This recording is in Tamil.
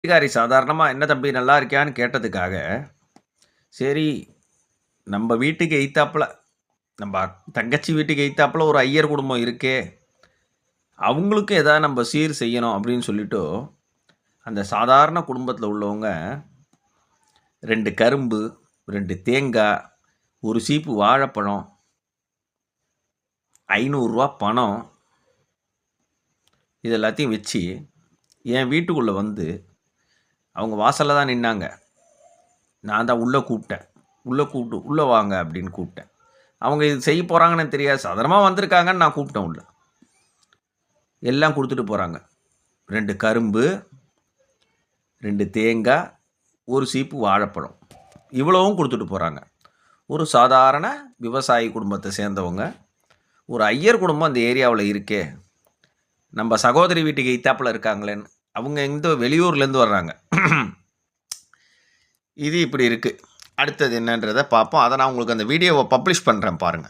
அதிகாரி சாதாரணமா, "என்ன தம்பி நல்லா இருக்கியான்னு?" கேட்டதுக்காக, சரி நம்ப வீட்டுக்கு எய்த்தாப்புல, நம்ப தங்கச்சி வீட்டுக்கு எய்த்தாப்புல ஒரு ஐயர் குடும்பம் இருக்கே, அவங்களுக்கும் ஏதாவது நம்ப சீர் செய்யணும் அப்படின்னு சொல்லிட்டு, அந்த சாதாரண குடும்பத்தில உள்ளவங்க 2 கரும்பு, 2 தேங்கா, 1 சீப்பு வாழைப்பழம், ரூ. 500 பணம், இது எல்லாத்தையும் வச்சு, என் வீட்டுக்குள்ள வந்து, அவங்க வாசல்ல தான் நின்னாங்க. நான் தான் உள்ள கூப்பிட்டேன். உள்ள கூப்பிட்டு, "உள்ள வாங்க" அப்படின்னு கூப்பிட்டேன். அவங்க இது செய்ய போறாங்கன்னு எனக்கு தெரியாது. சாதாரணமா வந்திருக்காங்கன்னு நான் கூப்பிட்டேன் உள்ள. எல்லாம் குடுத்துட்டு போறாங்க. 2 கரும்பு, 2 தேங்கா, 1 சீப்பு வாழைப்பழம். இவ்வளவும் குடுத்துட்டு போறாங்க. ஒரு சாதாரண விவசாயி குடும்பத்த சேர்ந்தவங்க. ஒரு ஐயர் குடும்பம் அந்த ஏரியாவுல இருக்கே. நம்ப சகோதரி வீட்டுக்கு எய்த்தாப்புல இருக்காங்களேன்னு. அவங்க வெளியூர்லேருந்து வர்றாங்க. இது இப்படி இருக்கு. அடுத்தது என்னன்றத பார்ப்போம். அத நான் உங்களுக்கு அந்த வீடியோவ பப்ளிஷ் பண்றேன் பாருங்க.